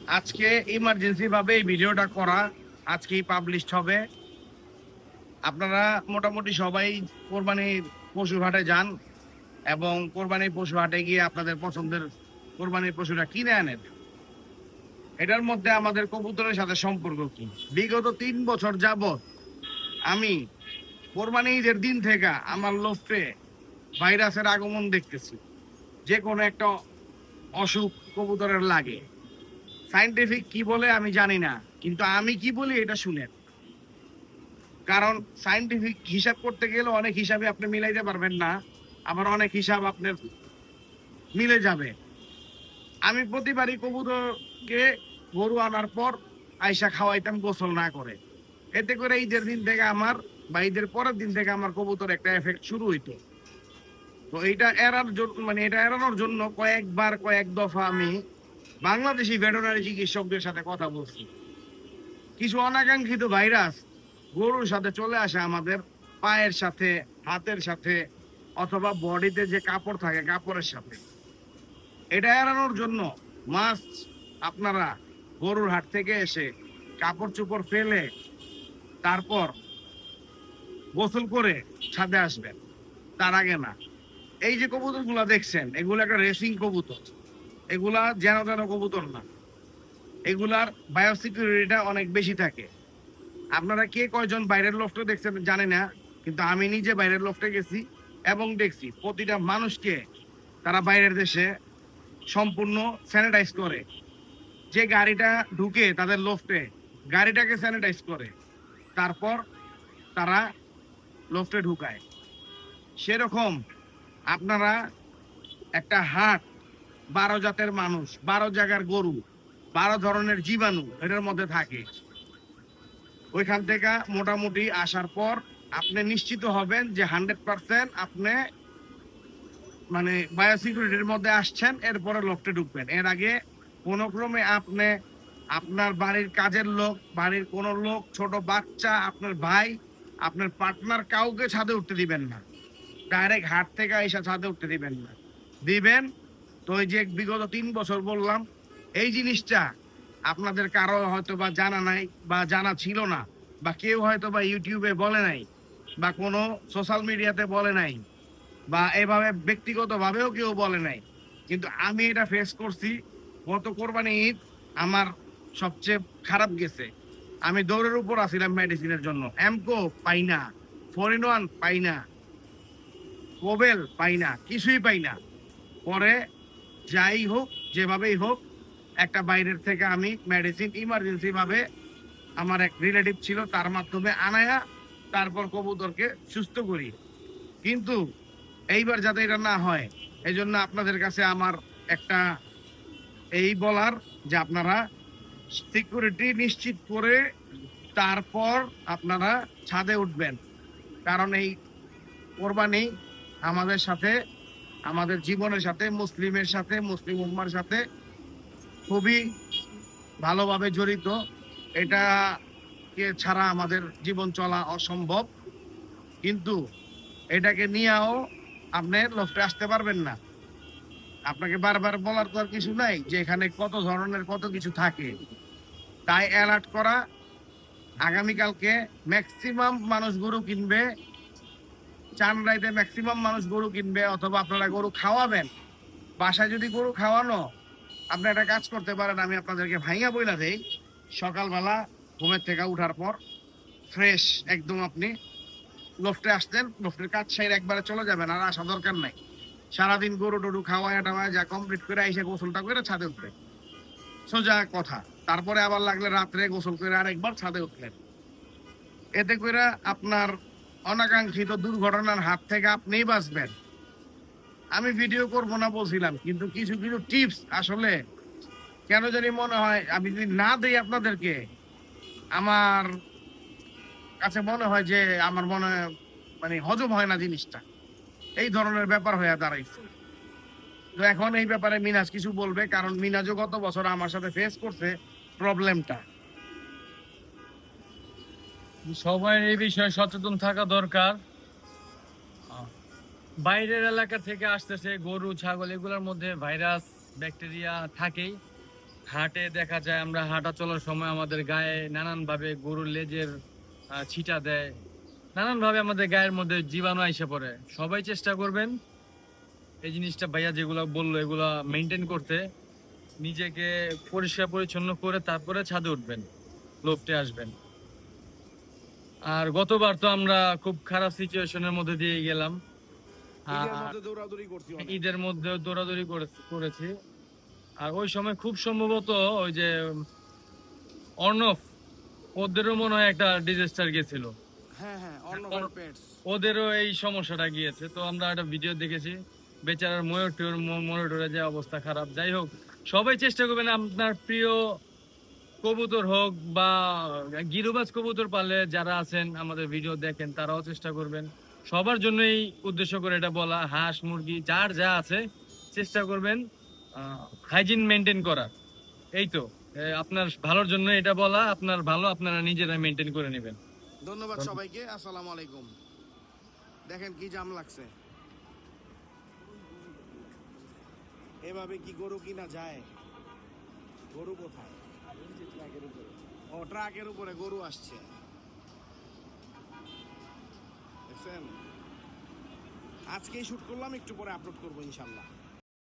আজকে ইমার্জেন্সি ভাবে এই ভিডিওটা করা, আজকেই পাবলিশ হবে। আপনারা মোটামুটি সবাই কোরবানির পশু হাটে যান এবং কোরবানির পশু হাটে গিয়ে আপনাদের পছন্দের কোরবানির পশুটা কিনে আনেন। এটার মধ্যে আমাদের কবুতরের সাথে সম্পর্ক কি? বিগত 3 বছর যাবত আমি কোরবানি ঈদের দিন থেকে আমার লোফটে ভাইরাসের আগমন দেখতেছি। যে কোনো একটা অসুখ কবুতরের লাগে। সাইন্টিফিক কি বলে আমি জানি না, কিন্তু আমি কি বলি এটা শুনেন। কারণ সাইন্টিফিক হিসাব করতে গেলে অনেক হিসাবে আপনি মিলাইতে পারবেন না, আবার অনেক হিসাব আপনার মিলে যাবে। আমি প্রতিবারই কবুতরকে গরু আনার পর আয়সা খাওয়াইতাম গোসল না করে। এতে করে ঈদের দিন থেকে আমার বা ঈদের পরের দিন থেকে আমার কবুতর একটা এফেক্ট শুরু হইতো। তো এটা এড়ার জন্য এটা এড়ানোর জন্য কয়েক দফা আমি বাংলাদেশি ভেটেরিনারি চিকিৎসকদের সাথে কথা বলছি। কিছু অনাকাঙ্ক্ষিত ভাইরাস গরুর সাথে চলে আসে আমাদের পায়ের সাথে, হাতের সাথে, অথবা বডিতে যে কাপড় থাকে কাপড়ের সাথে। এটা এড়ানোর জন্য মাস্ট আপনারা গরুর হাট থেকে এসে কাপড় চোপড় ফেলে তারপর গোসল করে ছাদে আসবেন, তার আগে না। এই যে কবুতর গুলা দেখছেন, এগুলো একটা রেসিং কবুতর, এগুলা যেন যেন কবুতর না। এগুলার বায়োসিকিউরিটিটা অনেক বেশি থাকে। আপনারা কে কয়জন বাইরের লফটে দেখছেন জানি না, কিন্তু আমি নিজে বাইরের লফটে গেছি এবং দেখছি প্রতিটা মানুষকে তারা বাইরের দেশে সম্পূর্ণ স্যানিটাইজ করে। যে গাড়িটা ঢুকে তাদের লফটে, গাড়িটাকে স্যানিটাইজ করে, তারপর তারা লফটে ঢুকায়। সেরকম আপনারা একটা হাট, 12 জাতের মানুষ, 12 জায়গার গরু, 12 ধরনের জীবাণু এটার মধ্যে থাকে। ওইখান থেকে মোটামুটি আসার পর আপনি নিশ্চিত হবেন যে 100% আপনি বায়োসিকিউরিটির মধ্যে আসছেন। এরপরে লফটে ঢুকবেন। এর আগে কোনো ক্রমে আপনি আপনার বাড়ির কাজের লোক, বাড়ির কোনো লোক, ছোট বাচ্চা, আপনার ভাই, আপনার পার্টনার, কাউকে ছাদে উঠতে দিবেন না। ডাইরেক্ট হাট থেকে এসে ছাদে উঠতে দিবেন না। দিবেন তো ওই যে বিগত 3 বছর বললাম, এই জিনিসটা আপনাদের কারো হয়তো বা জানা নাই বা জানা ছিল না, বা কেউ হয়তো বা ইউটিউবে বলে নাই, বা কোনো সোশ্যাল মিডিয়াতে বলে নাই, বা এভাবে ব্যক্তিগতভাবেও কেউ বলে নাই। কিন্তু আমি এটা ফেস করছি। গত কোরবানি ঈদ আমার সবচেয়ে খারাপ গেছে। আমি দৌড়ের উপর আসছিলাম মেডিসিনের জন্য। এমকো পাই না, 4-in-1 পাই না, কোবেল পাই না, কিছুই পাই না। পরে যাই হোক, যেভাবেই হোক, একটা বাইরের থেকে আমি মেডিসিন ইমার্জেন্সি ভাবে আমার এক রিলেটিভ ছিল, তার মাধ্যমে আনায়া তারপর কবুতরকে সুস্থ করি। কিন্তু এইবার যাতে এটা না হয়, এই জন্য আপনাদের কাছে আমার একটা এই বলার যে আপনারা সিকিউরিটি নিশ্চিত করে তারপর আপনারা ছাদে উঠবেন। কারণ এই কোরবানি আমাদের সাথে, আমাদের জীবনের সাথে, মুসলিমের সাথে, মুসলিম উম্মার সাথে খুবই ভালোভাবে জড়িত। এটাকে ছাড়া আমাদের জীবন চলা অসম্ভব। কিন্তু এটাকে নিয়েও আপনি লফটে আসতে পারবেন না। আপনাকে বারবার বলার তো আর কিছু নাই যে এখানে কত ধরনের কত কিছু থাকে। তাই অ্যালার্ট করা। আগামীকালকে ম্যাক্সিমাম মানুষ গরু কিনবে, চানরাইতে ম্যাক্সিমাম মানুষ গরু কিনবে, অথবা আপনারা গরু খাওয়াবেন। বাসায় যদি গরু খাওয়ানো, আপনি একটা কাজ করতে পারেন, আমি আপনাদেরকে ভাইঙা বইলা দেই। সকালবেলা ঘুমের থেকে উঠার পর ফ্রেশ একদম আপনি লফটে আসতেন, লফটের কাজ সাইড একবারে চলে যাবেন, আর আসা দরকার নাই। সারাদিন গরু টরু খাওয়ায় টাওয়ায় যা কমপ্লিট করে এসে গোসলটা করে ছাদে উঠবে, সোজা কথা। তারপরে আবার লাগলে রাত্রে গোসল করে আরেকবার ছাদে উঠলেন। এতে করে আপনার অনাকাঙ্ক্ষিত দুর্ঘটনার হাত থেকে আপনিই বাঁচবেন। আমি ভিডিও করবো না বলছিলাম, কিন্তু কিছু কিছু টিপস আসলে কেন জানি মনে হয় আমি যদি না দিই আপনাদেরকে, আমার কাছে মনে হয় যে আমার মনে হজম হয় না জিনিসটা। এই ধরনের ব্যাপার হয়ে দাঁড়াইছে। তো এখন এই ব্যাপারে মিনাজ কিছু বলবে, কারণ মিনাজও গত বছর আমার সাথে ফেস করছে প্রবলেমটা। সবাই এই বিষয়ে সচেতন থাকা দরকার। বাইরের এলাকা থেকে আসতেছে গরু ছাগল, এগুলোর মধ্যে ভাইরাস ব্যাকটেরিয়া থাকেই। হাটে দেখা যায় আমরা হাঁটা চলার সময় আমাদের গায়ে নানান ভাবে গরুর লেজের ছিটা দেয়, নানান ভাবে আমাদের গায়ের মধ্যে জীবাণু আইসা পড়ে। সবাই চেষ্টা করবেন এই জিনিসটা ভাইয়া যেগুলো বললো এগুলা মেনটেন করতে, নিজেকে পরিষ্কার পরিচ্ছন্ন করে তারপরে ছাদে উঠবেন, লোফটে আসবেন। আর গতবার তো আমরা খুব খারাপ সিচুয়েশনের মধ্যে দিয়ে গেলাম। ঈদের আর মধ্যে দৌড়াদৌড়ি করছি অনেক। ঈদের মধ্যে দৌড়াদৌড়ি করেছি। আর ওই সময় খুব সম্ভবত ওই যে অর্ণব, ওদেরও মনে হয় একটা ডিজাস্টার গেছিল, হ্যাঁ হ্যাঁ, অর্ণবের পেটস। ওদেরও এই সমস্যাটা গিয়েছে। তো আমরা একটা ভিডিও দেখেছি, বেচারার ময়ূরের যে অবস্থা খারাপ। যাই হোক, সবাই চেষ্টা করবেন আপনার প্রিয় কবুতর হোক বা গিরুবাজ কবুতর পালে যারা আছেন আমাদের ভিডিও দেখেন, তারাও চেষ্টা করবেন। সবার জন্যই উদ্দেশ্য করে এটা বলা, হাঁস মুরগি যার যা আছে চেষ্টা করবেন হাইজিন মেনটেন করার। এই তো আপনার ভালোর জন্য এটা বলা, আপনার ভালো আপনারা নিজেরা মেনটেন করে নেবেন। ধন্যবাদ সবাইকে, আসসালামু আলাইকুম। দেখেন কি জাম লাগছে, এভাবে কি গরু কিনা যায়? গরু কোথায়? ও ট্রাকের উপরে গরু আসছে, দেখছেন? আজকেই শুট করলাম, একটু পরে আপলোড করবো ইনশাল্লাহ।